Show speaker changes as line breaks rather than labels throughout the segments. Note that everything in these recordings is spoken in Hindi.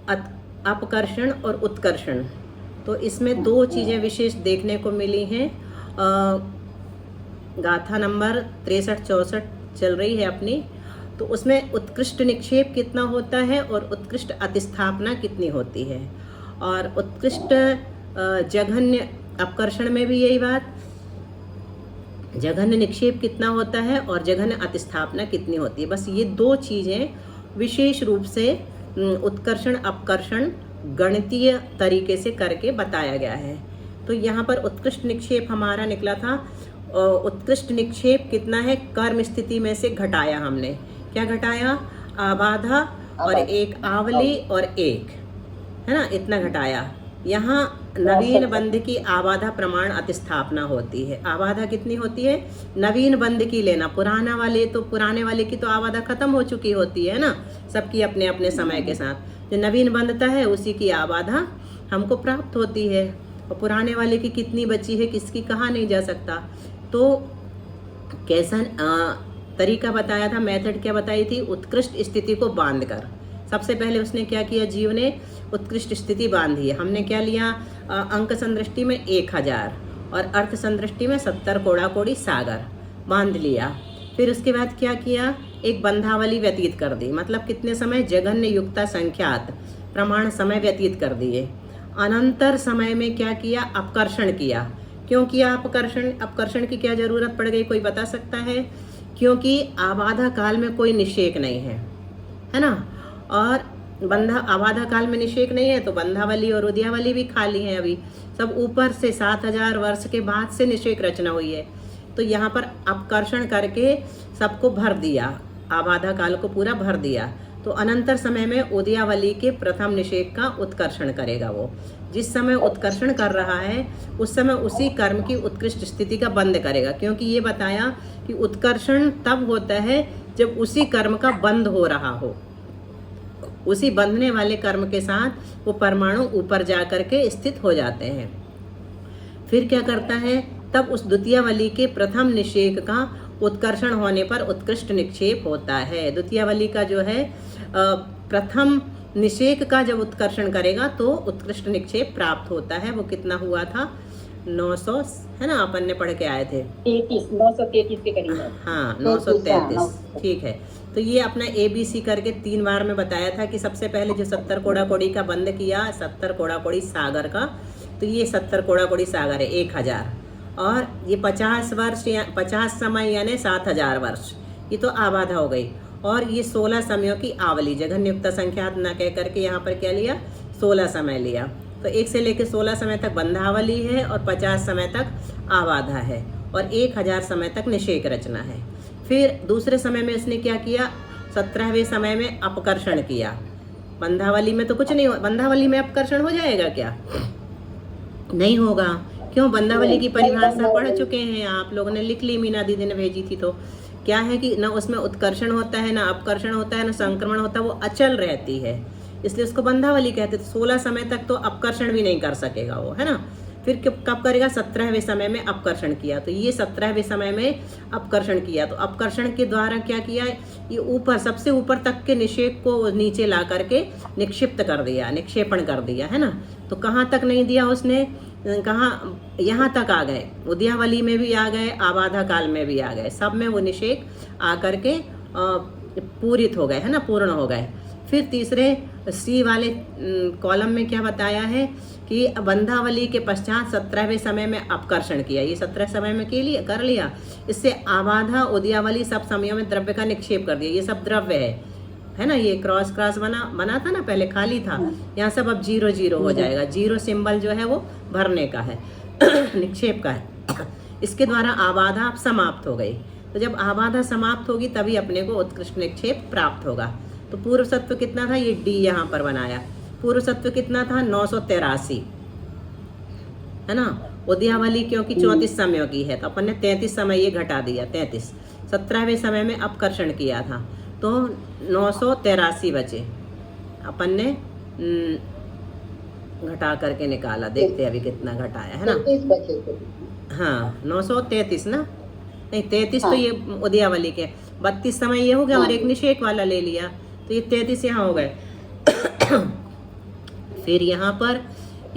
अपकर्षण और उत्कर्षण। तो इसमें दो चीज़ें विशेष देखने को मिली हैं। गाथा नंबर 63-64 चल रही है अपनी, तो उसमें उत्कृष्ट निक्षेप कितना होता है और उत्कृष्ट अतिस्थापना कितनी होती है। और उत्कृष्ट जघन्य अपकर्षण में भी यही बात, जघन्य निक्षेप कितना होता है और जघन्य अतिस्थापना कितनी होती है। बस ये दो चीज़ें विशेष रूप से उत्कर्षण अपकर्षण गणितीय तरीके से करके बताया गया है। तो यहाँ पर उत्कृष्ट निक्षेप हमारा निकला था। उत्कृष्ट निक्षेप कितना है, कर्म स्थिति में से घटाया हमने। क्या घटाया, आबाधा और एक आवली और एक, है ना, इतना घटाया। यहाँ नवीन बंध की आबाधा प्रमाण अतिस्थापना होती है। आबाधा कितनी होती है, नवीन बंध की लेना, पुराने वाले की तो आबाधा खत्म हो चुकी होती है ना, सबकी अपने अपने समय के साथ। जो नवीन बंधता है उसी की आबाधा हमको प्राप्त होती है, और पुराने वाले की कितनी बची है किसकी कहा नहीं जा सकता। तो कैसा तरीका बताया था, मेथड क्या बताई थी, उत्कृष्ट स्थिति को बांध कर। सबसे पहले उसने क्या किया, जीव ने उत्कृष्ट स्थिति बांधी है। हमने क्या लिया, अंक संदृष्टि में 1000 और अर्थ संदृष्टि में 70 कोड़ा कोड़ी सागर बांध लिया। फिर उसके बाद क्या किया, एक बंधावली व्यतीत कर दी, मतलब कितने समय, जघन्य युक्ता संख्यात प्रमाण समय व्यतीत कर दिए। अनंतर समय में क्या किया, अपकर्षण किया। क्यों किया अपकर्षण, अपकर्षण की क्या जरूरत पड़ गई, कोई बता सकता है। क्योंकि आबाधा काल में कोई निषेक नहीं है ना, और आबाधा काल में निषेक नहीं है तो बंधावली और उद्यावली भी खाली है। अभी सब ऊपर से 7000 वर्ष के बाद से निषेक रचना हुई है। तो यहाँ पर अपकर्षण करके सबको भर दिया, आबाधा काल को पूरा भर दिया। तो अनंतर समय में उद्यावली के प्रथम निषेक का उत्कर्षण करेगा। वो जिस समय उत्कर्षण कर रहा है उस समय उसी कर्म की उत्कृष्ट स्थिति का बंध करेगा। क्योंकि ये बताया कि उत्कर्षण तब होता है जब उसी कर्म का बंध हो रहा हो, उसी बंधने वाले कर्म के साथ वो परमाणु ऊपर जा करके स्थित हो जाते हैं। फिर क्या करता है, तब उस द्वितीयावली के प्रथम निषेक का उत्कर्षण होने पर उत्कृष्ट निक्षेप होता है। द्वितीयावली का जो है प्रथम निषेक का जब उत्कर्षण करेगा तो उत्कृष्ट निक्षेप प्राप्त होता है। वो कितना हुआ था, 900, है ना, अपन ने पढ़ के आए थे
933 के करीब है।
हाँ 933, ठीक है। तो ये अपना ABC करके 3 बार में बताया था कि सबसे पहले जो 70 कोड़ा कोड़ी का बंद किया, 70 कोड़ा कोड़ी सागर का, तो ये 70 कोड़ा कोड़ी सागर है 1000, और ये 50 वर्ष या 50 समय यानी 7000 वर्ष, ये तो आबाधा हो गई। और ये 16 समयों की आवली, जघन्य युक्त संख्यात न कह करके यहाँ पर क्या लिया, 16 समय लिया। तो 1 से लेकर 16 समय तक बंधावली है और 50 समय तक आबाधा है और 1000 समय तक निषेक रचना है। फिर दूसरे समय में इसने क्या किया, 17वें समय में अपकर्षण किया। बंधावली में तो कुछ नहीं हो, बंधावली में अपकर्षण हो जाएगा क्या, नहीं होगा। क्यों, बंधावली की परिभाषा पढ़ चुके हैं आप लोगों ने, लिख ली, मीना दीदी ने भेजी थी। तो क्या है कि ना उसमें उत्कर्षण होता है, ना अपकर्षण होता है, ना संक्रमण होता है, वो अचल रहती है, इसलिए उसको बंधावली कहते हैं। तो 16 समय तक तो अपकर्षण भी नहीं कर सकेगा वो, है ना। फिर कब करेगा, 17वें समय में अपकर्षण किया। तो ये 17वें समय में अपकर्षण किया, तो अपकर्षण के द्वारा क्या किया, ये ऊपर सबसे ऊपर तक के निषेक को नीचे ला करके निक्षिप्त कर दिया, निक्षेपण कर दिया, है ना। तो कहाँ तक नहीं दिया उसने, कहाँ, यहाँ तक आ गए, उद्यावली में भी आ गए, आबाधा काल में भी आ गए, सब में वो निषेक आ करके पूरित हो गए, है ना, पूर्ण हो गए। फिर तीसरे सी वाले कॉलम में क्या बताया है कि बंधावली के पश्चात 17वें समय में अपकर्षण किया। ये 17 समय में कर लिया, इससे आबाधा उद्यावली सब समयों में द्रव्य का निक्षेप कर दिया। ये सब द्रव्य है ना, ये क्रॉस बना था ना, पहले खाली था, यहाँ सब अब 0 0 हो जाएगा। 0 सिंबल जो है वो भरने का है निक्षेप का है। इसके द्वारा आबाधा अब समाप्त हो गई। तो जब आबाधा समाप्त होगी तभी अपने को उत्कृष्ट निक्षेप प्राप्त होगा। तो पूर्व सत्व कितना था, ये डी यहाँ पर बनाया, पूर्व सत्व कितना था, 983, है ना। उद्यावली क्योंकि 34 समयों की है तो अपन ने 33 समय ये घटा दिया, 33। 17वें समय में अपकर्षण किया था तो 983 बचे, अपन ने घटा करके निकाला, देखते अभी कितना घटाया, है ना। हाँ 933 ना, नहीं 33 तो ये उद्यावली के, 32 समय ये हो गया और एक निषेक वाला ले लिया तो ये 33 यहाँ हो गए। फिर यहाँ पर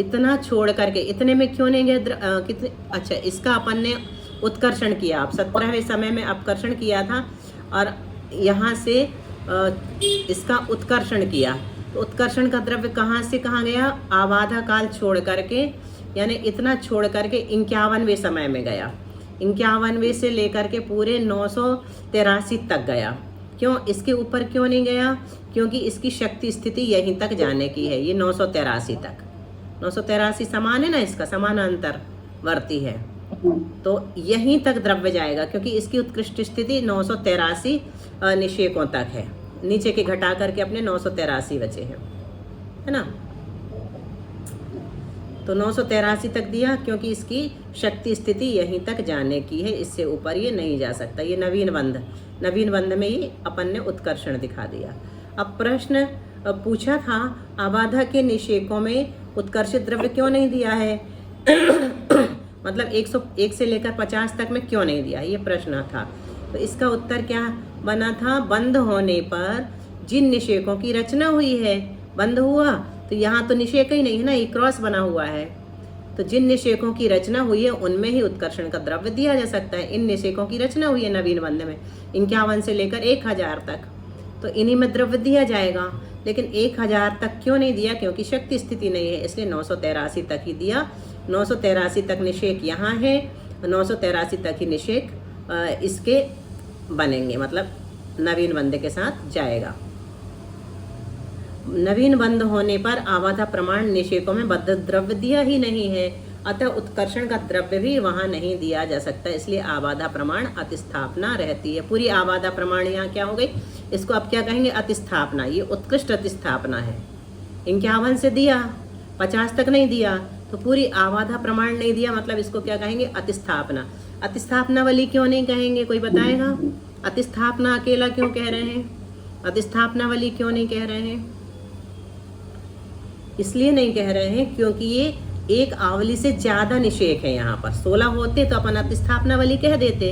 इतना छोड़ करके इतने में क्यों नहीं गए कितने, अच्छा इसका अपन ने उत्कर्षण किया, आप 17वें समय में अपकर्षण किया था और यहाँ से इसका उत्कर्षण किया। तो उत्कर्षण का द्रव्य कहाँ से कहाँ गया, आबाधा काल छोड़ करके, यानी इतना छोड़ करके 51वें समय में गया। 51वें से लेकर के पूरे 983 तक गया। क्यों, इसके ऊपर क्यों नहीं गया, क्योंकि इसकी शक्ति स्थिति यहीं तक जाने की है, ये 983 तक। 983 समान है ना, इसका समानांतरवर्ती है, तो यहीं तक द्रव्य जाएगा, क्योंकि इसकी उत्कृष्ट स्थिति 983 निषेकों तक है। नीचे के घटा करके अपने 983 बचे हैं, है ना। तो 983 तक दिया, क्योंकि इसकी शक्ति स्थिति यहीं तक जाने की है, इससे ऊपर ये नहीं जा सकता। ये नवीन बंध में ये अपन ने उत्कर्षण दिखा दिया। अब प्रश्न पूछा था आबाधा के निषेकों में उत्कर्षित द्रव्य क्यों नहीं दिया है मतलब 101 से लेकर 50 तक में क्यों नहीं दिया, ये प्रश्न था। तो इसका उत्तर क्या बना था, बंद होने पर जिन निषेकों की रचना हुई है, बंद हुआ तो यहाँ तो निषेक ही नहीं है ना, ये क्रॉस बना हुआ है, तो जिन निषेकों की रचना हुई है उनमें ही उत्कर्षण का द्रव्य दिया जा सकता है। इन निषेकों की रचना हुई है नवीन बंध में 51 से लेकर 1000 तक, तो इन्हीं में द्रव्य दिया जाएगा। लेकिन 1000 तक क्यों नहीं दिया, क्योंकि शक्ति स्थिति नहीं है, इसलिए 983 तक ही दिया। 983 तक निषेक यहाँ है, 983 तक ही निषेक इसके बनेंगे, मतलब नवीन बंध के साथ जाएगा। नवीन बंध होने पर आबाधा प्रमाण निषेकों में बद्ध द्रव्य दिया ही नहीं है, अतः उत्कर्षण का द्रव्य भी वहां नहीं दिया जा सकता, इसलिए आबाधा प्रमाण अतिस्थापना रहती है। पूरी आबाधा प्रमाण यहाँ क्या हो गई, इसको अब क्या कहेंगे, अतिस्थापना। ये उत्कृष्ट अतिस्थापना है। 51 से दिया, 50 तक नहीं दिया, तो पूरी आबाधा प्रमाण नहीं दिया, मतलब इसको क्या कहेंगे, अतिस्थापना। अतिस्थापना वाली क्यों नहीं कहेंगे, कोई बताएगा? अतिस्थापना अकेला क्यों कह रहे हैं, अतिस्थापना वाली क्यों नहीं कह रहे हैं? इसलिए नहीं कह रहे हैं क्योंकि ये एक आवली से ज्यादा निषेक है। यहाँ पर 16 होते तो अपन अतिस्थापना वाली कह देते,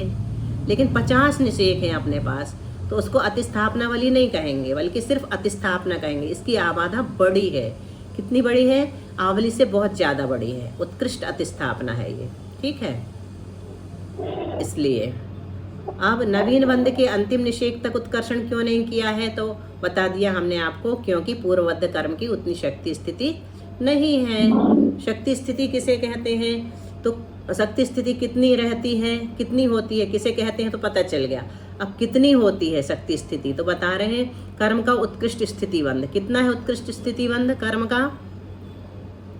लेकिन 50 निषेक हैं अपने पास, तो उसको अतिस्थापना वाली नहीं कहेंगे, बल्कि सिर्फ अतिस्थापना कहेंगे। इसकी आबाधा बड़ी है, कितनी बड़ी है, आवली से बहुत ज्यादा बड़ी है, उत्कृष्ट अतिस्थापना है ये, ठीक है। इसलिए अब नवीन बंध के अंतिम निषेक तक उत्कर्षण क्यों नहीं किया है, तो बता दिया हमने आपको, क्योंकि पूर्ववद्ध कर्म की उतनी शक्ति स्थिति नहीं है। शक्ति स्थिति किसे कहते हैं, तो शक्ति स्थिति कितनी रहती है, कितनी होती है, किसे कहते हैं, तो पता चल गया। अब कितनी होती है शक्ति स्थिति, तो बता रहे हैं कर्म का उत्कृष्ट स्थिति बंध कितना है, उत्कृष्ट स्थिति बंध कर्म का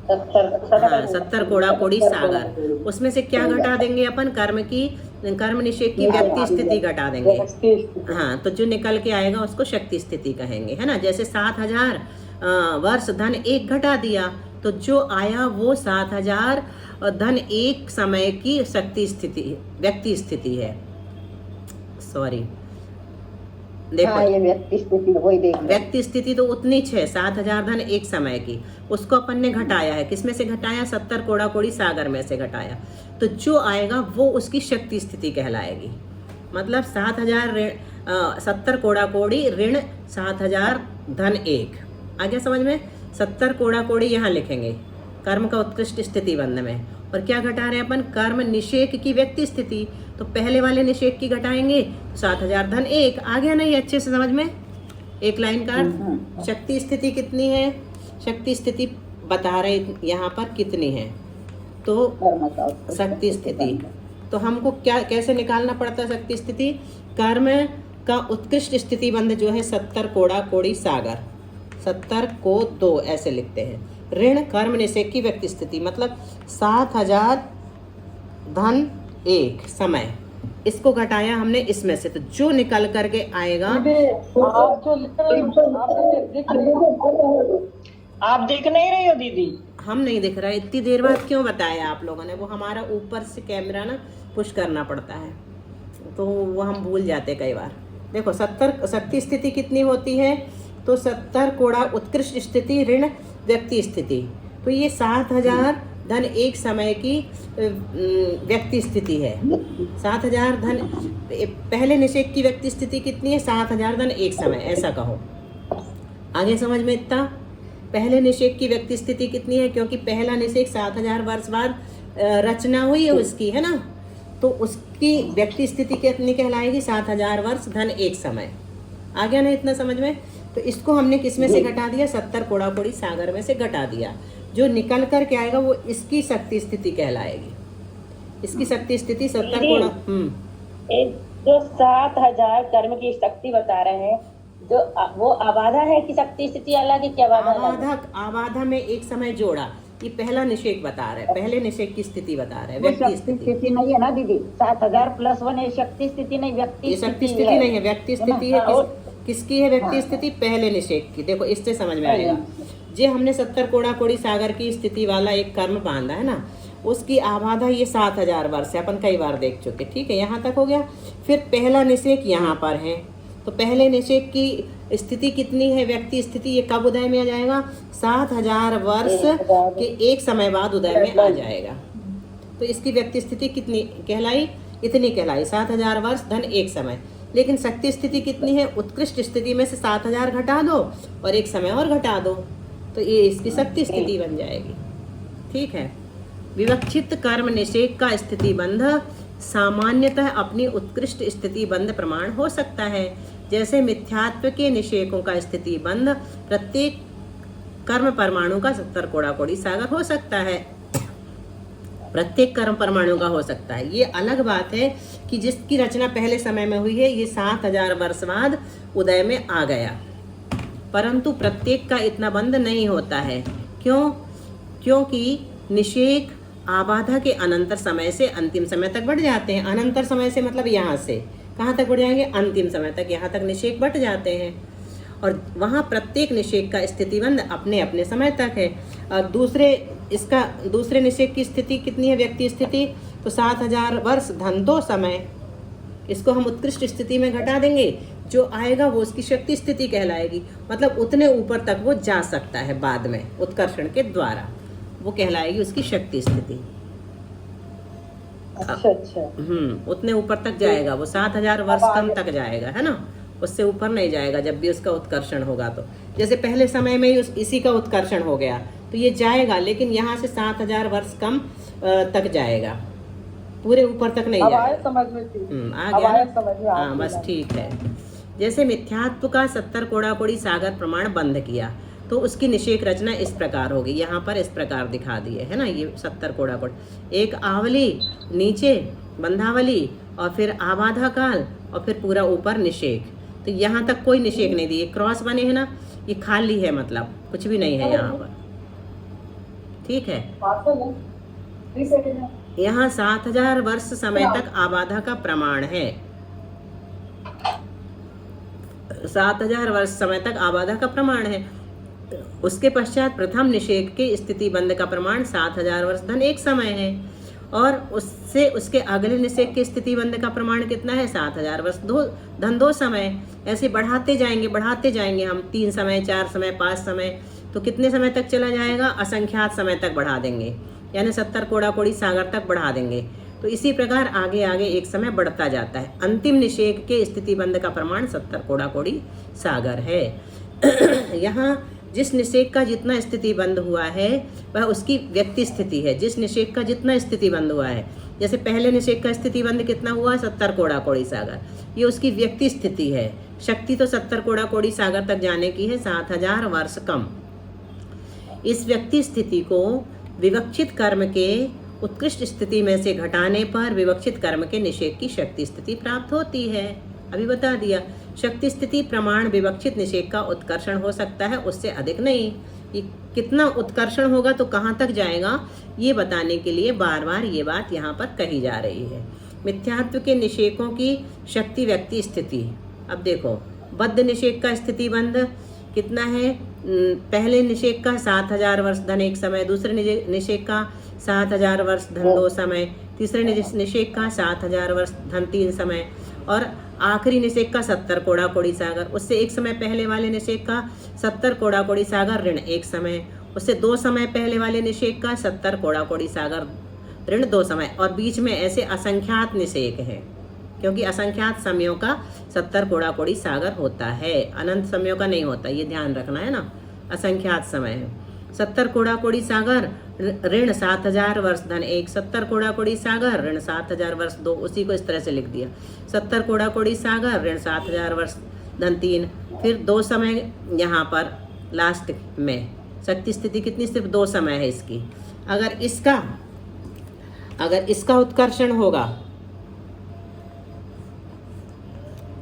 70 कोड़ा कोड़ी सागर। उसमें से क्या घटा देंगे अपन, कर्म निषेक की व्यक्ति स्थिति घटा देंगे। हाँ, तो जो निकल के आएगा उसको शक्ति स्थिति कहेंगे, है ना। जैसे 7000 वर्ष धन 1 घटा दिया, तो जो आया वो 7000 धन 1 समय की शक्ति स्थिति व्यक्ति स्थिति है। सॉरी, देखो,
हाँ, ये व्यक्ति स्थिति वही देख,
व्यक्ति स्थिति तो उतनी 7000 धन 1 समय की, उसको अपन ने घटाया है, किसमें से घटाया, 70 कोड़ा कोड़ी सागर में से घटाया, तो जो आएगा वो उसकी शक्ति स्थिति कहलाएगी। मतलब 70 कोड़ा कोड़ी ऋण 7000 धन 1, आ गया समझ में। 70 कोड़ा कोड़ी यहाँ लिखेंगे कर्म का उत्कृष्ट स्थिति बंध में, और क्या घटा रहे हैं अपन, कर्म निषेक की व्यक्ति स्थिति, तो पहले वाले निषेक की घटाएंगे तो 7000 धन 1 आ गया नहीं, अच्छे से समझ में, एक लाइन का। शक्ति स्थिति कितनी है, शक्ति स्थिति बता रहे यहाँ पर कितनी है, तो शक्ति स्थिति, तो हमको क्या कैसे निकालना पड़ता है शक्ति स्थिति, कर्म का उत्कृष्ट स्थिति बंध जो है 70 कोड़ा कोड़ी सागर, 70 को 2 ऐसे लिखते हैं, ऋण कर्म निषेक की व्यक्ति स्थिति, मतलब 7000 धन 1 समय, इसको घटाया हमने इसमें से, तो जो निकल करके आएगा,
आप देख नहीं रही हो दीदी,
हम नहीं दिख रहा है, इतनी देर बाद क्यों बताया आप लोगों ने, वो हमारा ऊपर से कैमरा ना पुश करना पड़ता है, तो वो हम भूल जाते कई बार। देखो 70 शक्ति स्थिति कितनी होती है, तो 70 कोड़ा उत्कृष्ट स्थिति ऋण व्यक्ति स्थिति, तो ये 7000 धन 1 समय की व्यक्ति स्थिति है। 7000 धन पहले निषेक की व्यक्ति स्थिति कितनी है, 7000 धन 1 समय, ऐसा कहो, आगे समझ में इतना। पहले निषेक की व्यक्ति स्थिति कितनी है, क्योंकि पहला निषेक 7000 वर्ष बाद रचना हुई है उसकी, है ना, तो उसकी व्यक्ति स्थिति कितनी कहलाएगी, 7000 वर्ष धन एक समय। आ गया ना इतना समझ में। तो इसको हमने किस में से घटा दिया, 70 कोड़ा कोड़ी सागर में से घटा दिया। जो निकल कर के आएगा वो इसकी शक्ति स्थिति कहलाएगी। इसकी शक्ति स्थिति 70 कोड़ा
जो 7000 कर्म की शक्ति बता रहे हैं, जो वो आबाधा है कि शक्ति स्थिति अलग है, क्या
आबाधा में एक समय जोड़ा। ये पहला निषेक बता रहा है, पहले निषेक की स्थिति बता रहा है, व्यक्ति
स्थिति नहीं है ना दीदी। 7000 + 1 है, शक्ति स्थिति नहीं, व्यक्ति
शक्ति स्थिति नहीं है, व्यक्ति स्थिति है। किसकी है व्यक्ति स्थिति, पहले निषेक की। देखो इससे समझ में आएगा। जे हमने 70 कोड़ा कोड़ी सागर की स्थिति वाला एक कर्म बांधा है ना, उसकी आबाधा ये 7000 वर्ष है, अपन कई बार देख चुके। ठीक है, यहाँ तक हो गया। फिर पहला निषेक यहाँ पर है, तो पहले निषेक की स्थिति कितनी है, व्यक्ति स्थिति, ये कब उदय में आ जाएगा, 7000 वर्ष के एक समय बाद उदय में आ जाएगा। तो इसकी व्यक्ति स्थिति कितनी कहलाई, इतनी कहलाई, 7000 वर्ष धन एक समय। लेकिन शक्ति स्थिति कितनी है, उत्कृष्ट स्थिति में से 7000 घटा दो और एक समय और घटा दो, तो ये इसकी शक्ति स्थिति बन जाएगी। ठीक है। विवक्षित कर्म निषेक का स्थिति बंध सामान्यतः अपनी उत्कृष्ट स्थिति बंध प्रमाण हो सकता है। जैसे मिथ्यात्व के निषेकों का स्थिति बंध प्रत्येक कर्म परमाणु का 70 कोड़ा कोड़ी सागर हो सकता है, प्रत्येक कर्म परमाणु का हो सकता है। ये अलग बात है कि जिसकी रचना पहले समय में हुई है, ये 7000 वर्ष बाद उदय में आ गया, परंतु प्रत्येक का इतना बंध नहीं होता है। क्यों? क्योंकि निषेक आबाधा के अनंतर समय से अंतिम समय तक बढ़ जाते हैं। अनंतर समय से मतलब यहाँ से कहाँ तक बढ़ जाएंगे, अंतिम समय तक, यहाँ तक निषेक बढ़ जाते हैं। और वहाँ प्रत्येक निषेक का स्थितिबंध अपने अपने समय तक है। और दूसरे निषेक की स्थिति कितनी है, व्यक्ति स्थिति, तो 7000 वर्ष धन 2 समय। इसको हम उत्कृष्ट स्थिति में घटा देंगे, जो आएगा वो उसकी शक्ति स्थिति कहलाएगी। मतलब उतने ऊपर तक वो जा सकता है बाद में उत्कर्षण के द्वारा, वो कहलाएगी उसकी शक्ति स्थिति।
अच्छा।
उतने ऊपर तक जाएगा वो, 7000 वर्ष कम तक जाएगा, है ना, उससे ऊपर नहीं जाएगा जब भी उसका उत्कर्षण होगा। तो जैसे पहले समय में ही इसी का उत्कर्षण हो गया तो ये जाएगा, लेकिन यहाँ से 7000 वर्ष कम तक जाएगा, पूरे ऊपर तक नहीं जाएगा।
समझ में
आ गया। हाँ बस ठीक है। जैसे मिथ्यात्व का 70 कोड़ा कोड़ी सागर प्रमाण बंध किया, तो उसकी निषेक रचना इस प्रकार होगी। यहाँ पर इस प्रकार दिखा दिए है ना, ये 70 कोड़ा कोड़ी, एक आवली, नीचे बंधावली, और फिर आबाधा काल, और फिर पूरा ऊपर निषेक। तो यहाँ तक कोई निषेक नहीं दिए, क्रॉस बने हैं ना, ये खाली है, मतलब कुछ भी नहीं है यहाँ पर। ठीक है। यहाँ 7000 वर्ष समय तक आबाधा का प्रमाण है, 7000 वर्ष समय तक आबाधा का प्रमाण है। उसके पश्चात प्रथम निषेक के स्थिति बंध का प्रमाण 7000 वर्ष धन एक समय है, और उससे उसके अगले निषेक के स्थिति बंध का प्रमाण कितना है, 7000 वर्ष धन 2 समय। ऐसे बढ़ाते जाएंगे हम, 3 समय, 4 समय, 5 समय, तो कितने समय तक चला जाएगा, असंख्यात समय तक बढ़ा देंगे, यानी 70 कोड़ा कोड़ी सागर तक बढ़ा देंगे। तो इसी प्रकार आगे आगे एक समय बढ़ता जाता है। अंतिम निषेक के स्थिति बंध का प्रमाण 70 कोड़ा कोड़ी सागर है। यहाँ जिस निषेक का जितना स्थिति बंद हुआ है वह उसकी व्यक्ति स्थिति है। जिस निषेक का जितना स्थिति बंद हुआ है, जैसे पहले निषेक का स्थिति बंद कितना हुआ, 70 कोड़ा कोड़ी सागर, ये उसकी व्यक्ति स्थिति है। शक्ति तो 70 कोड़ा कोड़ी सागर तक जाने की है, 7000 वर्ष कम। इस व्यक्ति स्थिति को विवक्षित कर्म के उत्कृष्ट स्थिति में से घटाने पर विवक्षित कर्म के निषेक की शक्ति स्थिति प्राप्त होती है। अभी बता दिया, शक्ति स्थिति प्रमाण विवक्षित निषेक का उत्कर्षण हो सकता है, उससे अधिक नहीं। ये कितना उत्कर्षण होगा तो कहाँ तक जाएगा, ये बताने के लिए बार बार ये बात यहाँ पर कही जा रही है। मिथ्यात्व के निषेकों की शक्ति व्यक्ति स्थिति। अब देखो, बद्ध निषेक का स्थिति बंध कितना है, पहले निषेक का 7000 वर्ष धन एक समय, दूसरे निषेक का 7000 वर्ष धन 2 समय, तीसरे निषेक का 7000 वर्ष धन 3 समय, और आखिरी निषेक का 70 कोड़ा कोड़ी सागर। उससे एक समय पहले वाले निषेक का 70 कोड़ा कोड़ी सागर ऋण 1 समय, उससे 2 समय पहले वाले निषेक का 70 कोड़ा कोड़ी सागर ऋण 2 समय, और बीच में ऐसे असंख्यात निषेक हैं, क्योंकि असंख्यात समयों का 70 कोड़ा कोड़ी सागर होता है, अनंत समयों का नहीं होता, ये ध्यान रखना है ना। असंख्यात समय है। 70 कोड़ा कोड़ी सागर ऋण 7000 वर्ष धन 1, 70 कोड़ा कोड़ी सागर ऋण 7000 वर्ष 2, उसी को इस तरह से लिख दिया। 70 कोड़ा कोड़ी सागर ऋण 7000 वर्ष धन 3, फिर 2 समय यहाँ पर लास्ट में। शक्ति स्थिति कितनी, सिर्फ 2 समय है इसकी। अगर इसका उत्कर्षण होगा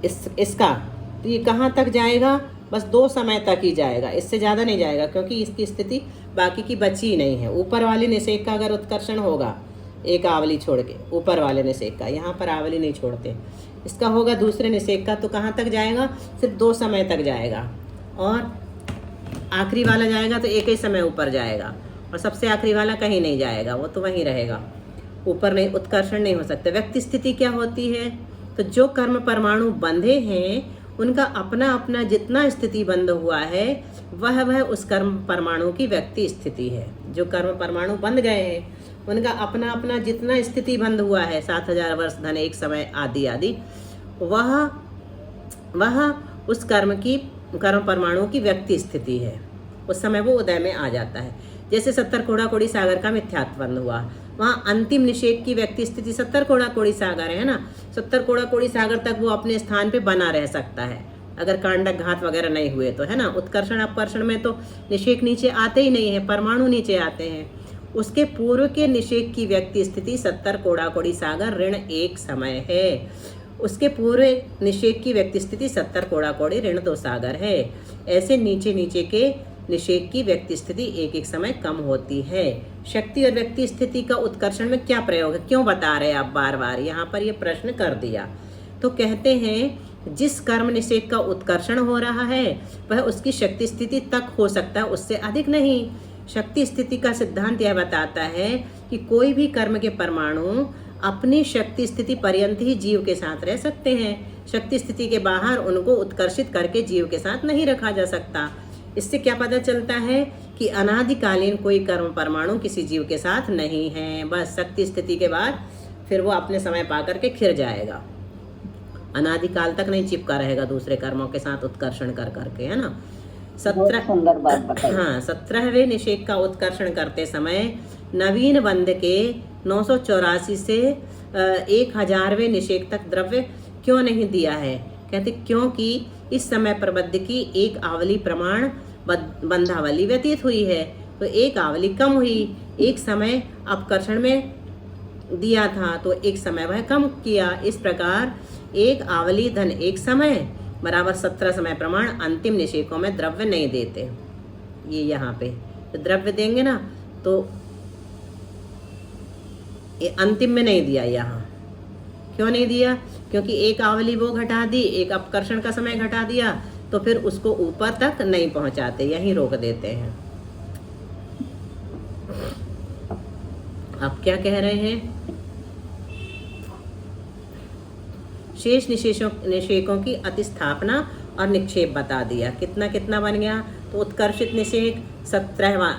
इसका, तो ये कहाँ तक जाएगा, बस 2 समय तक ही जाएगा, इससे ज़्यादा नहीं जाएगा, क्योंकि इसकी स्थिति बाकी की बची ही नहीं है। ऊपर वाले निषेक का अगर उत्कर्षण होगा, एक आवली छोड़ के, ऊपर वाले निषेक का, यहाँ पर आवली नहीं छोड़ते, इसका होगा दूसरे निषेक का, तो कहाँ तक जाएगा, सिर्फ 2 समय तक जाएगा। और आखिरी वाला जाएगा तो एक ही समय ऊपर जाएगा, और सबसे आखिरी वाला कहीं नहीं जाएगा, वो तो वहीं रहेगा, ऊपर नहीं, उत्कर्षण नहीं हो सकता। व्यक्ति स्थिति क्या होती है, तो जो कर्म परमाणु बंधे हैं उनका अपना अपना जितना स्थिति बंध हुआ है वह उस कर्म परमाणु की व्यक्ति स्थिति है। जो कर्म परमाणु बंध गए हैं उनका अपना अपना जितना स्थिति बंध हुआ है, 7000 वर्ष धन 1 समय आदि आदि, वह उस कर्म परमाणु की व्यक्ति स्थिति है। उस समय वो उदय में आ जाता है। जैसे 70 कोड़ा कोड़ी सागर का मिथ्यात्व बंध हुआ, वहाँ अंतिम निषेक की व्यक्ति स्थिति 70 कोड़ा कोड़ी सागर है ना, 70 कोड़ा कोड़ी सागर तक वो अपने स्थान पे बना रह सकता है, अगर कांडक घात वगैरह नहीं हुए तो, है ना। उत्कर्षण अपकर्षण में तो निषेक नीचे आते ही नहीं है, परमाणु नीचे आते हैं। उसके पूर्व के निषेक की व्यक्ति स्थिति 70 कोड़ा कोड़ी सागर ऋण 1 समय है। उसके पूर्व निषेक की व्यक्ति स्थिति 70 कोड़ा कोड़ी ऋण 2 सागर है। ऐसे नीचे नीचे के निषेक की व्यक्ति स्थिति एक एक समय कम होती है। शक्ति और व्यक्ति स्थिति का उत्कर्षण में क्या प्रयोग है, क्यों बता रहे हैं आप बार बार, यहाँ पर ये प्रश्न कर दिया। तो कहते हैं जिस कर्म निषेक का उत्कर्षण हो रहा है वह उसकी शक्ति स्थिति तक हो सकता है, उससे अधिक नहीं। शक्ति स्थिति का सिद्धांत यह बताता है कि कोई भी कर्म के परमाणु अपनी शक्ति स्थिति पर्यंत ही जीव के साथ रह सकते हैं। शक्ति स्थिति के बाहर उनको उत्कर्षित करके जीव के साथ नहीं रखा जा सकता। इससे क्या पता चलता है कि अनादिकालीन कोई कर्म परमाणु किसी जीव के साथ नहीं है। बस शक्ति स्थिति के बाद फिर वो अपने समय पा करके खिर जाएगा, अनादिकाल तक नहीं चिपका रहेगा दूसरे कर्मों के साथ उत्कर्षण कर करके, है ना। 17वें निषेक का उत्कर्षण करते समय नवीन बंध के 984 से 1000वें निषेक तक द्रव्य क्यों नहीं दिया है। कहते क्योंकि इस समय प्रबद्ध की एक आवली प्रमाण बंधावली व्यतीत हुई है, तो एक आवली कम हुई। एक समय अपकर्षण में दिया था तो एक समय वह कम किया। इस प्रकार एक आवली धन 1 समय बराबर 17 समय प्रमाण अंतिम निषेकों में द्रव्य नहीं देते। ये यहाँ पे तो द्रव्य देंगे ना, तो ये अंतिम में नहीं दिया। यहाँ क्यों नहीं दिया, क्योंकि एक आवली वो घटा दी, एक अपकर्षण का समय घटा दिया, तो फिर उसको ऊपर तक नहीं पहुंचाते, यहीं रोक देते हैं। अब क्या कह रहे हैं, शेष निषेकों की अतिस्थापना और निक्षेप बता दिया। कितना कितना बन गया, तो उत्कर्षित निषेक 17वां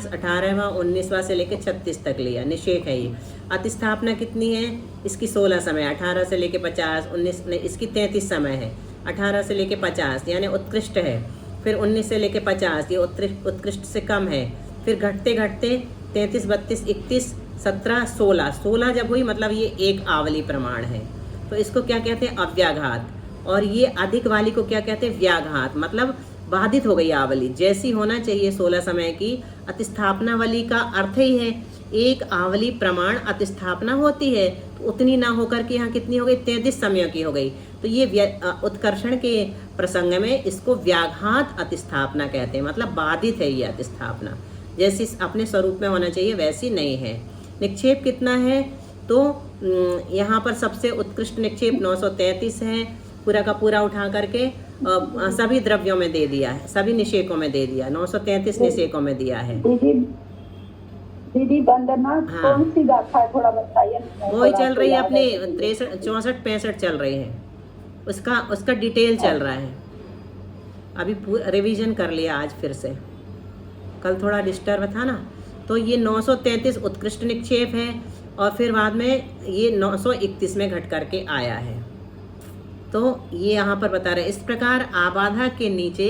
18वां 19वां से लेकर 36 तक लिया निषेक है ये। अतिस्थापना कितनी है, इसकी 16 समय, 18 से लेकर 50, 19 नहीं, इसकी 33 समय है, 18 से लेकर 50 यानी उत्कृष्ट है। फिर 19 से लेकर 50 ये उत्कृष्ट से कम है। फिर घटते घटते 33, 32, 31, 17, 16 जब हुई मतलब ये एक आवली प्रमाण है, तो इसको क्या कहते हैं, अव्याघात। और ये अधिक वाली को क्या कहते हैं, व्याघात, मतलब बाधित हो गई आवली, जैसी होना चाहिए 16 समय की। अतिस्थापना वाली का अर्थ ही है एक आवली प्रमाण अतिस्थापना होती है, तो उतनी ना होकर के यहाँ कितनी हो गई, 33 समयों की हो गई। तो ये उत्कर्षण के प्रसंग में इसको व्याघात अतिस्थापना कहते हैं, मतलब बाधित है ये अतिस्थापना, जैसी अपने स्वरूप में होना चाहिए वैसी नहीं है। निक्षेप कितना है, तो यहाँ पर सबसे उत्कृष्ट निक्षेप 933 है, पूरा का पूरा उठा करके सभी द्रव्यों में दे दिया है, सभी निषेकों में दे दिया, 933 निषेकों में दिया है।
दीदी वंदना,
हाँ।
कौन सी गाथा है थोड़ा बताइए।
वही चल रही है अपनी 63, 64 चल रही है, उसका डिटेल चल रहा है। अभी रिवीजन कर लिया आज फिर से, कल थोड़ा डिस्टर्ब था ना। तो ये 933 उत्कृष्ट निक्षेप है, और फिर बाद में ये 931 में घट करके आया है। तो ये यहाँ पर बता रहे हैं, इस प्रकार आबाधा के नीचे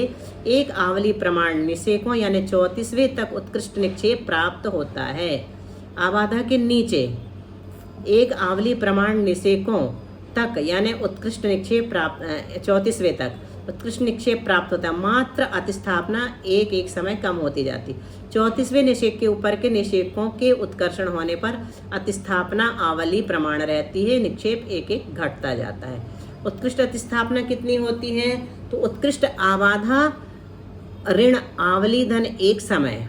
एक आवली प्रमाण निषेकों यानी 34वें तक उत्कृष्ट निक्षेप प्राप्त होता है। आबाधा के नीचे एक आवली प्रमाण निषेकों तक यानी उत्कृष्ट निक्षेप प्राप्त 34वें तक उत्कृष्ट निक्षेप प्राप्त होता है। मात्र अतिस्थापना एक एक समय कम होती जाती। 34वें निषेक के ऊपर के निषेकों के उत्कर्षण होने पर अतिस्थापना आवली प्रमाण रहती है, निक्षेप एक एक घटता जाता है। उत्कृष्ट अतिस्थापना कितनी होती है? तो उत्कृष्ट आबाधा ऋण आवली धन एक समय,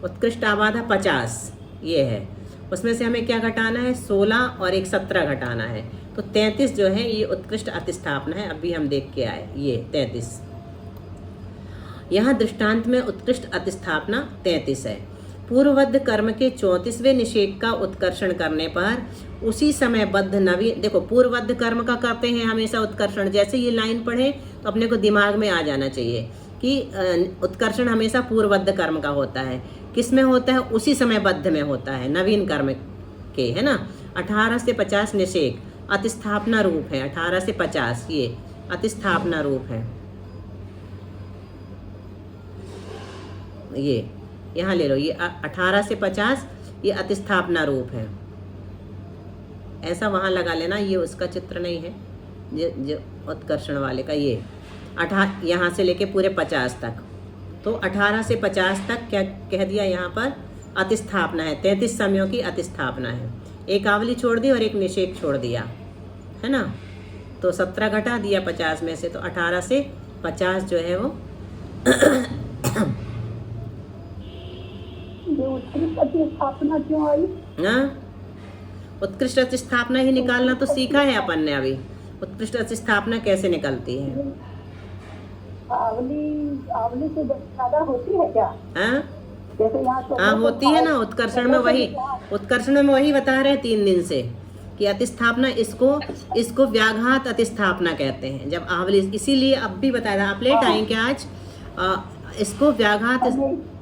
उत्कृष्ट आबाधा 50 ये है, उसमें से हमें क्या घटाना है? 16 और एक 17 घटाना है, तो 33 जो है ये उत्कृष्ट अतिस्थापना है। अभी हम देख के आए ये 33। यहाँ दृष्टांत में उत्कृष्ट अतिस्थापना 33 है। पूर्ववद्ध कर्म के 34वें निषेक का उत्कर्षण करने पर उसी समय बद्ध नवीन, देखो पूर्ववद्ध कर्म का करते हैं हमेशा उत्कर्षण, जैसे ये लाइन पढ़े तो अपने को दिमाग में आ जाना चाहिए कि उत्कर्षण हमेशा पूर्ववद्ध कर्म का होता है। किस में होता है? उसी समय बद्ध में होता है, नवीन कर्म के, है ना। 18 से 50 निषेक अतिस्थापना रूप है। 18 से 50 ये अतिस्थापना रूप है। ये यहाँ ले लो, ये 18 से 50 ये अतिस्थापना रूप है। ऐसा वहाँ लगा लेना, ये उसका चित्र नहीं है जो उत्कर्षण वाले का। ये यहाँ से लेके पूरे 50 तक, तो 18 से 50 तक क्या कह दिया यहाँ पर? अतिस्थापना है। 33 समयों की अतिस्थापना है। एक आवली छोड़ दी और एक निषेक छोड़ दिया, है ना। तो 17 घटा दिया 50 में से, तो 18 से 50 जो है वो
उत्कृष्ट अतिस्थापना क्यों आई?
हाँ, उत्कृष्ट अतिस्थापना ही निकालना तो सीखा है अपन ने अभी। उत्कृष्ट अतिस्थापना कैसे निकलती है?
आवली से ज्यादा होती है क्या?
हाँ
जैसे यहाँ
हाँ होती है ना। उत्कर्षण में वही बता रहे हैं 3 दिन से कि अतिस्थापना इसको व्याघात अतिस्थापना कहते हैं। जब आवली, इसीलिए अब भी बताया था। आप लेट आए क्या आज? इसको व्याघात,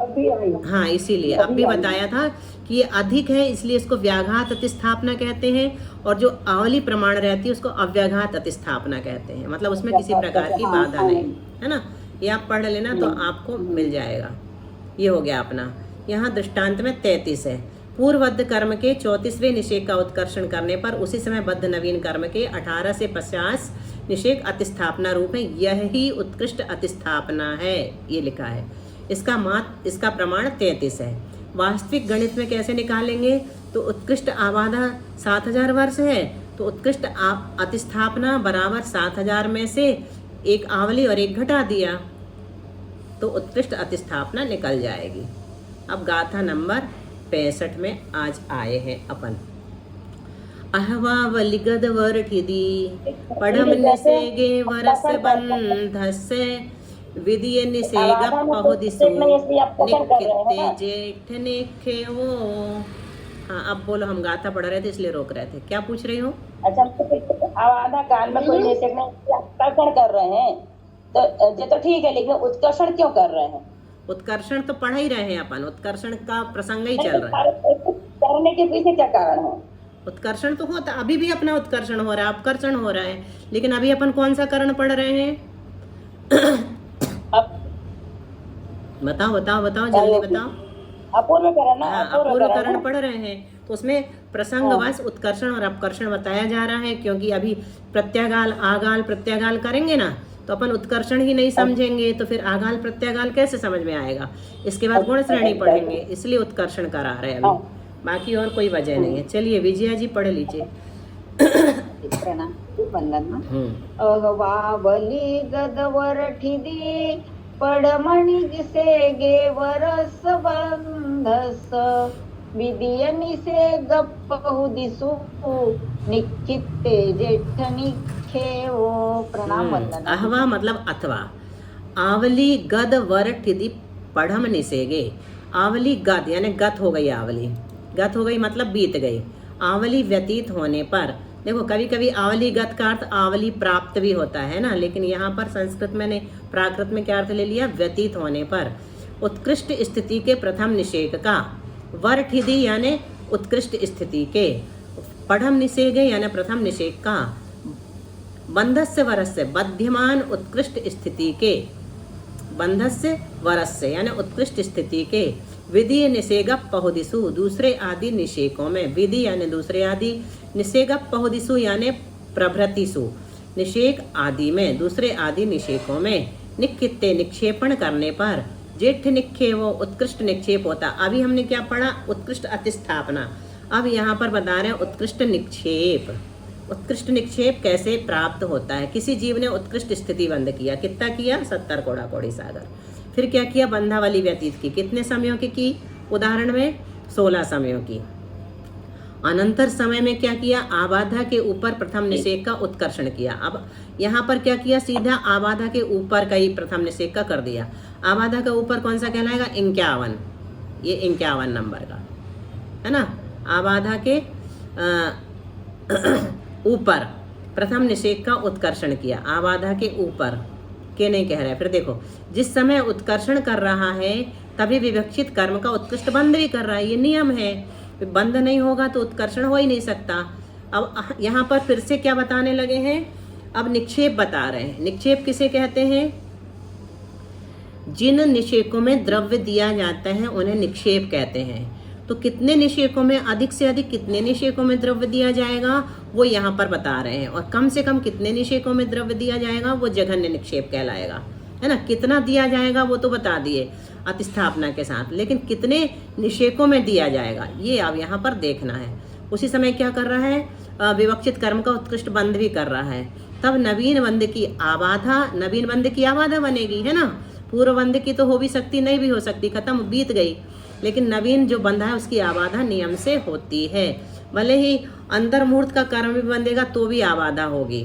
अभी आई।
हाँ इसीलिए अब भी बताया था कि ये अधिक है, इसलिए इसको व्याघात अतिस्थापना कहते हैं। और जो आवली प्रमाण रहती है उसको अव्याघात अतिस्थापना कहते हैं। मतलब उसमें किसी प्रकार की बाधा नहीं, है ना। ये आप पढ़ लेना तो आपको मिल जाएगा। ये हो गया अपना। यहाँ दृष्टांत में 33 है। पूर्ववद्ध कर्म के 34वें निषेक का उत्कर्षण करने पर उसी समय बद्ध नवीन कर्म के 18 से 50 निषेक अतिस्थापना रूप है। यही उत्कृष्ट अतिस्थापना है, ये लिखा है। इसका प्रमाण 33 है। वास्तविक गणित में कैसे निकालेंगे? तो उत्कृष्ट आबाधा 7000 वर्ष है, तो उत्कृष्ट अतिस्थापना बराबर 7000 में से एक आवली और एक घटा दिया, तो उत्कृष्ट अतिस्थापना निकल जाएगी। अब गाथा नंबर 65 में आज आए हैं अपन। अहवावलिगद वर्ठिदी पढ़म निसेगे वरस बंधस्य विधिय निसेग पहुदिसु निकिते जेठ निखेवो। हाँ अब बोलो, हम गाथा पढ़ रहे थे इसलिए रोक रहे थे। क्या पूछ रही हो?
अच्छा, आधा काल में कोई निषेक नहीं, उत्कर्षण कर रहे हैं तो ये तो ठीक है, लेकिन उत्कर्षण क्यों कर रहे हैं?
उत्कर्षण तो पढ़ ही रहे हैं अपन, उत्कर्षण का प्रसंग ही चल रहा है।
करने के पीछे क्या कारण है?
उत्कर्षण तो होता, अभी भी अपना उत्कर्षण हो रहा है, अपकर्षण हो रहा है, लेकिन अभी अपन कौन सा करण पढ़ रहे हैं? बताओ बताओ बताओ, जल्दी बताओ।
अपूर्व करण ना,
अपूर्व करण पढ़ रहे हैं, तो उसमें प्रसंगवश उत्कर्षण और अपकर्षण बताया जा रहा है। क्योंकि अभी प्रत्यागाल आगाल प्रत्यागाल करेंगे ना, तो अपन उत्कर्षण ही नहीं समझेंगे, तो फिर आगाल प्रत्यागाल कैसे समझ में आएगा? इसके बाद गुण श्रेणी पढ़ेंगे, इसलिए उत्कर्षण करा रहे हैं अभी, बाकी और कोई वजह नहीं है। चलिए विजया जी पढ़ लीजिए।
अहवावली गदवरठिदी पडमणि जिसे गे वरस बंधस विधिय निसे गप्पहु दिसु निश्चिते जेठ निखेवो। प्रणाम वंदना।
अहवा मतलब अथवा। आवली गद वरठिदी पढ़म निसेगे। आवली गद यानी गत हो गई, आवली गत हो गई मतलब बीत गई। आवली व्यतीत होने पर, देखो कभी कभी आवली गत का अर्थ आवली प्राप्त भी होता है ना, लेकिन यहाँ पर संस्कृत में प्राकृत में क्या अर्थ ले लिया? व्यतीत होने पर। उत्कृष्ट स्थिति के प्रथम निषेक का, वरठिदी यानी उत्कृष्ट स्थिति के, पढ़म निषेगे यानी प्रथम निषेक का, बंधस्य वरस्य बध्यमान उत्कृष्ट स्थिति के, बंधस्य वरस्य यानी उत्कृष्ट स्थिति के, विधि निषेग पहुदिसु दूसरे आदि निषेकों में, विधि यानी दूसरे आदि, निषेग पहुदिसु यानी प्रभृतिसु निषेक आदि में, दूसरे आदि निषेकों में, निक्षिप्ते निक्षेपण करने पर, जेठ निक्षेपो उत्कृष्ट निक्षेप होता। अभी हमने क्या पढ़ा? उत्कृष्ट अतिस्थापना। अब यहाँ पर बता रहे हैं उत्कृष्ट निक्षेप। उत्कृष्ट निक्षेप कैसे प्राप्त होता है? किसी जीव ने उत्कृष्ट स्थिति बंद किया, कितना किया? 70 कोड़ा कोड़ी सागर। फिर क्या किया? बंधावली व्यतीत की। कितने समयों की? उदाहरण में 16 समयों की। अनंतर समय में क्या किया? आबाधा के ऊपर प्रथम निषेक का उत्कर्षण किया। अब यहाँ पर क्या किया? सीधा आबाधा के ऊपर का ही प्रथम निषेक का कर दिया। आबाधा का ऊपर कौन सा कहलाएगा? 51। ये 51 नंबर का है ना। आबाधा के ऊपर प्रथम निषेक का उत्कर्षण किया। आबाधा के ऊपर के नहीं कह रहा है। फिर देखो, जिस समय उत्कर्षण कर रहा है तभी विवक्षित कर्म का उत्कृष्ट बंध भी कर रहा है। ये नियम है, बंध नहीं होगा तो उत्कर्षण हो ही नहीं सकता। अब यहाँ पर फिर से क्या बताने लगे हैं? अब निक्षेप बता रहे हैं। निक्षेप किसे कहते हैं? जिन निषेकों में द्रव्य दिया जाता है उन्हें निक्षेप कहते हैं। तो कितने निषेकों में, अधिक से अधिक कितने निषेकों में द्रव्य दिया जाएगा वो यहाँ पर बता रहे हैं। और कम से कम कितने निषेकों में द्रव्य दिया जाएगा वो जघन्य निक्षेप कहलाएगा, है ना। कितना दिया जाएगा वो तो बता दिए अतिस्थापना के साथ, लेकिन कितने निषेकों में दिया जाएगा ये अब यहाँ पर देखना है। उसी समय क्या कर रहा है? विवक्षित कर्म का उत्कृष्ट बंध भी कर रहा है। तब नवीन बंध की आबाधा, नवीन बंध की आबाधा बनेगी, है ना। पूर्व बंध की तो हो भी सकती, नहीं भी हो सकती, खत्म, बीत गई। लेकिन नवीन जो बंधा है उसकी आबाधा नियम से होती है। भले ही अंतर्मुहूर्त का कर्म भी बंधेगा तो भी आबाधा होगी,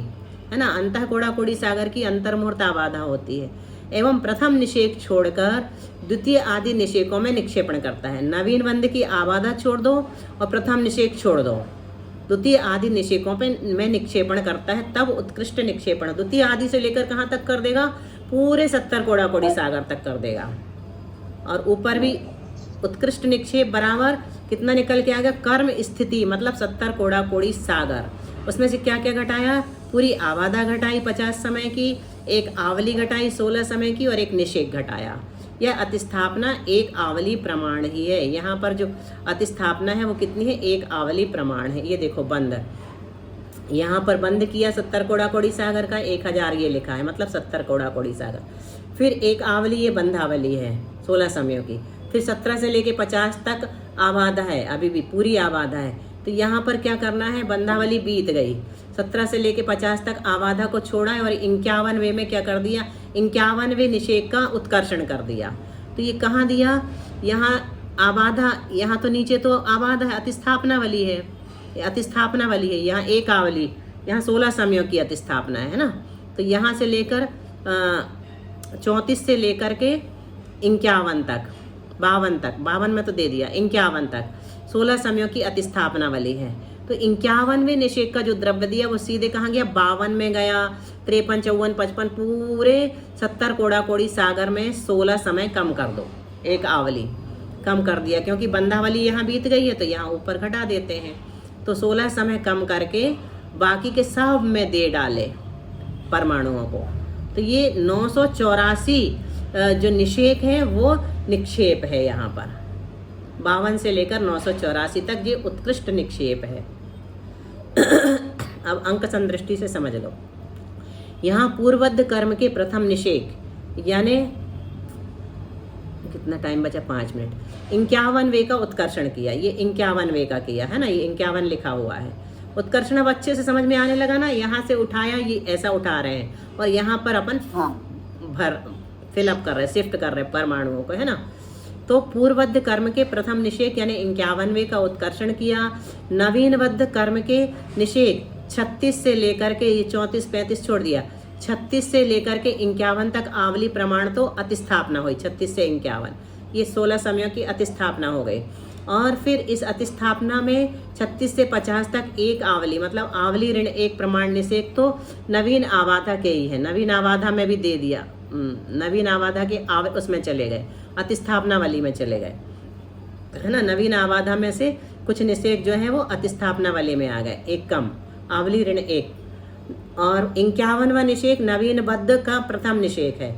है ना। अंतः कोड़ा कोड़ी सागर की अंतर्मुहूर्त आबाधा होती है। एवं प्रथम निषेक छोड़कर द्वितीय आदि निषेकों में निक्षेपण करता है। नवीन बंध की आबाधा छोड़ दो और प्रथम निषेक छोड़ दो, द्वितीय आदि निषेकों में निक्षेपण करता है, तब उत्कृष्ट निक्षेपण। द्वितीय आदि से लेकर कहाँ तक कर देगा? पूरे 70 कोड़ा कोड़ी सागर तक कर देगा। और ऊपर भी उत्कृष्ट निक्षेप बराबर कितना निकल के आ गया? कर्म स्थिति मतलब 70 कोड़ा कोड़ी सागर। उसमें से क्या क्या घटाया? पूरी आबाधा घटाई 50 समय की, एक आवली घटाई 16 समय की और एक निषेक घटाया। यह अतिस्थापना एक आवली प्रमाण ही है। यहाँ पर जो अतिस्थापना है वो कितनी है? एक आवली प्रमाण है। ये देखो बंद, यहाँ पर बंद किया 70 कोड़ा कोड़ी सागर का, 1000 ये लिखा है, मतलब 70 कोड़ा कोड़ी सागर। फिर एक आवली ये बंधावली है 16 समयों की। फिर 17 से लेके 50 तक आबाधा है, अभी भी पूरी आबाधा है। तो यहाँ पर क्या करना है? बंधावली बीत गई, 17 से लेके 50 तक आबाधा को छोड़ा है और 51वें में क्या कर दिया? 51वें निषेक का उत्कर्षण कर दिया। तो ये कहाँ दिया? यहाँ आबाधा, यहाँ तो नीचे तो आबाधा है, अतिस्थापना वाली है, अतिस्थापना वाली है। यहाँ एक आवली, यहाँ 16 समयों की अतिस्थापना है ना। तो यहाँ से लेकर 34 से लेकर के 51 तक, 52 तक, 52 में तो दे दिया, 51 तक 16 समयों की अतिस्थापना वाली है। तो 51वें निषेक का जो द्रव्य दिया वो सीधे कहाँ गया? 52 में गया। 53, 54, 55 पूरे 70 कोड़ा कोड़ी सागर में 16 समय कम कर दो, एक आवली कम कर दिया, क्योंकि बंधावली यहाँ बीत गई है तो यहाँ ऊपर घटा देते हैं। तो 16 समय कम करके बाकी के सब में दे डाले परमाणुओं को। तो ये 984 जो निषेक है वो निक्षेप है। यहाँ पर 52 से लेकर 984 तक ये उत्कृष्ट निक्षेप है। अब अंक संदृष्टि से समझ लो। यहाँ पूर्वबद्ध कर्म के प्रथम निषेक यानी कितना टाइम बचा? 5 मिनट। 51वें का उत्कर्षण किया, ये 51वें का किया है ना, ये 51 लिखा हुआ है। उत्कर्षण अब अच्छे से समझ में आने लगा ना। यहाँ से उठाया, ये ऐसा उठा रहे हैं और यहाँ पर अपन फिलअप कर रहे हैं, शिफ्ट कर रहे हैं परमाणुओं को, है ना। तो पूर्वबद्ध कर्म के प्रथम निषेक यानी 51वें का उत्कर्षण किया। नवीनबद्ध कर्म के निषेक 36 से लेकर के, ये 34, 35 छोड़ दिया, 36 से लेकर के 51 तक आवली प्रमाण तो अतिस्थापना हुई। 36 से 51 ये 16 समयों की अतिस्थापना हो गई। और फिर इस अतिस्थापना में 36 से 50 तक एक आवली, मतलब आवली ऋण एक प्रमाण निषेक तो नवीन आबाधा के ही है। नवीन आबाधा में भी दे दिया, नवीन आबाधा के उसमें चले गए, अतिस्थापना वाली में चले गए, है ना। नवीन आबाधा में से कुछ निषेक जो है वो अतिस्थापना वाले में आ गए, एक कम, आवली ऋण एक। और 51वां निषेक नवीन बद्ध का प्रथम निषेक है।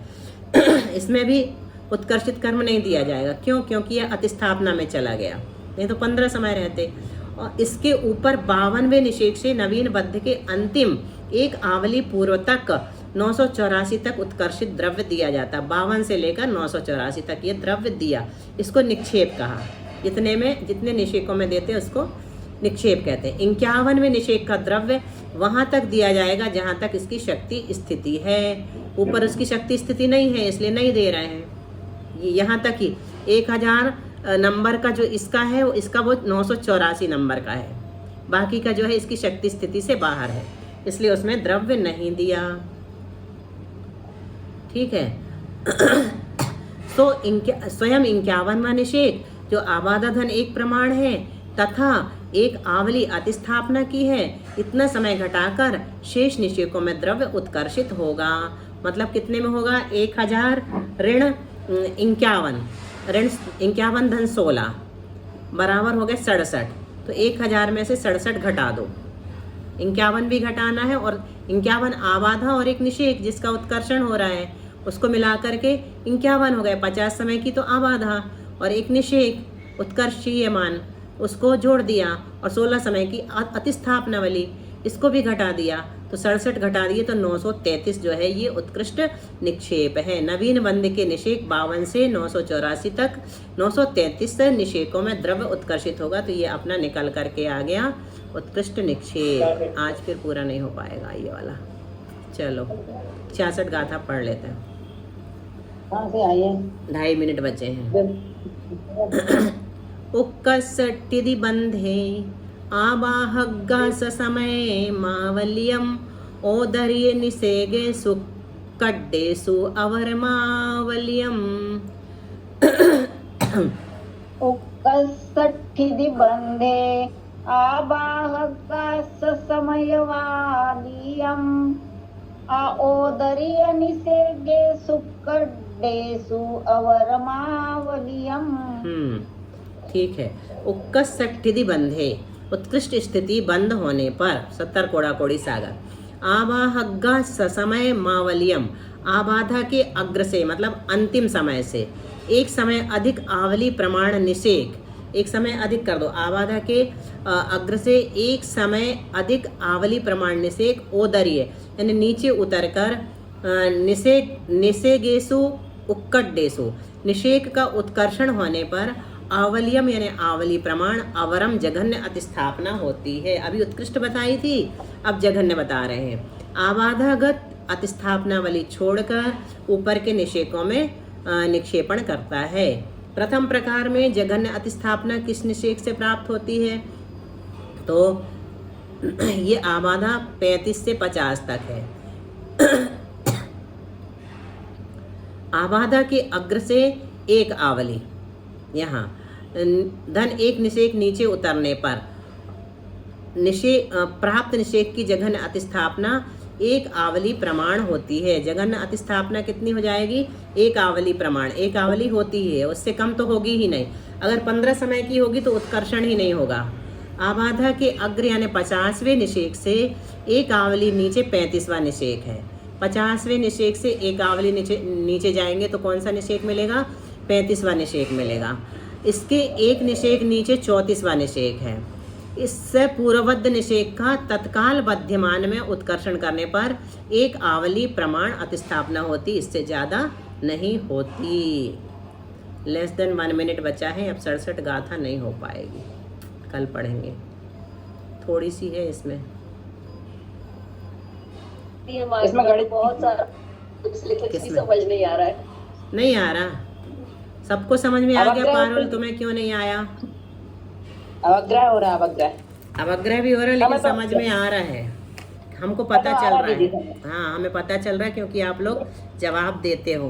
इसमें भी उत्कर्षित कर्म नहीं दिया जाएगा। क्यों? क्योंकि यह अतिस्थापना में चला गया, नहीं तो 15 समय रहते। और इसके ऊपर 52वें निषेक से नवीन बद्ध के अंतिम एक आवली पूर्व तक 984 तक उत्कर्षित द्रव्य दिया जाता। 52 से लेकर 984 तक ये द्रव्य दिया, इसको निक्षेप कहा। इतने में जितने निषेकों में देते हैं उसको निक्षेप कहते हैं। 51वें निषेक का द्रव्य वहां तक दिया जाएगा जहां तक इसकी शक्ति स्थिति है। ऊपर उसकी शक्ति स्थिति नहीं है, इसलिए नहीं दे रहे हैं। यहाँ तक ही 1000 नंबर का जो इसका है वो इसका वो 984 नंबर का है। बाकी का जो है इसकी शक्ति स्थिति से बाहर है, इसलिए उसमें द्रव्य नहीं दिया। ठीक है। स्वयं 51वां निषेक जो आबाधाधन एक प्रमाण है तथा एक आवली अतिस्थापना की है, इतना समय घटाकर शेष निषेकों में द्रव्य उत्कर्षित होगा। मतलब कितने में होगा? 1000 ऋण 51 ऋण 51 धन 16 बराबर हो गए 67। तो 1000 में से 67 घटा दो। 51 भी घटाना है और 51 आबाधा और एक निषेक जिसका उत्कर्षण हो रहा है उसको मिला करके 51 हो गए। 50 समय की तो आबाधा और एक निषेक उत्कर्षीय मान उसको जोड़ दिया और 16 समय की अतिस्थापना वाली इसको भी घटा दिया, तो 67 घटा दिए तो 933 जो है ये उत्कृष्ट निक्षेप है। नवीन बंद के निषेक 52 से 984 तक 933 निषेकों में द्रव्य उत्कर्षित होगा। तो ये अपना निकल करके आ गया उत्कृष्ट निक्षेप। आज फिर पूरा नहीं हो पाएगा ये वाला। चलो 66 गाथा पढ़ लेते हैं।
कहाँ से आई है?
2.5 मिनट बचे हैं। उक्कसट्टिदि बंधे आवाहग्गा ससमये मावल्यम ओदर्ये निसेगे सुक्कड्डेसु अवरमावल्यम।
उक्कसट्ठिदि बंधे आबाहग्गा ससमयवालियम आओदर्य निसेगे सुक्कड्डेसु अवरमावल्यम।
ठीक है। उक्कसट्ठिदि बंधे उत्कृष्ट स्थिति बंद होने पर 70 कोड़ा कोड़ी सागर। आवाहग्गा ससमय मावलियम आबाधा के अग्र से मतलब अंतिम समय से एक समय अधिक आवली प्रमाण निषेक, एक समय अधिक कर दो। आबाधा के अग्र से एक समय अधिक आवली प्रमाण निषेक ओदर्य यानी नीचे उतरकर निषेगेसु उक्कड्डेसु निषेक का उत्कर्षण होने पर आवलियम यानी आवली प्रमाण अवरम जघन्य अतिस्थापना होती है। अभी उत्कृष्ट बताई थी, अब जघन्य बता रहे हैं। आबाधागत अतिस्थापना वाली छोड़कर ऊपर के निषेकों में निक्षेपण करता है। प्रथम प्रकार में जघन्य अतिस्थापना किस निषेक से प्राप्त होती है? तो ये आबाधा 35 से 50 तक है। आबाधा के अग्र से एक आवली, यहाँ धन एक निषेक नीचे उतरने पर प्राप्त निषेक की जघन्य अतिस्थापना एक आवली प्रमाण होती है। जघन्य अतिस्थापना कितनी हो जाएगी? एक आवली प्रमाण। एक आवली होती है, उससे कम तो होगी ही नहीं। अगर 15 समय की होगी तो उत्कर्षण ही नहीं होगा। आबाधा के अग्र यानी 50वें निषेक से एक आवली नीचे 35वां निषेक है। 50वें निषेक से एक आवली नीचे जाएंगे तो कौन सा निषेक मिलेगा? 35वां निषेक मिलेगा। इसके एक निषेक नीचे 34वां निषेक है। इससे पूर्ववद्ध निषेक का तत्काल बध्यमान में उत्कर्षण करने पर एक आवली प्रमाण अतिस्थापना होती, इससे ज़्यादा नहीं होती। लेस देन 1 मिनट बचा है। अब 67 गाथा नहीं हो पाएगी, कल पढ़ेंगे। थोड़ी सी है इसमें
गणित बहुत सारा समझ नहीं आ रहा है।
नहीं आ रहा? सबको समझ में आ गया पारुल, तुम्हें क्यों नहीं आया?
अवग्रह हो रहा है।
अवग्रह भी हो रहा है लेकिन समझ में आ रहा है। हमको पता चल रहा है। हाँ, हमें पता चल रहा है क्योंकि आप लोग जवाब देते हो।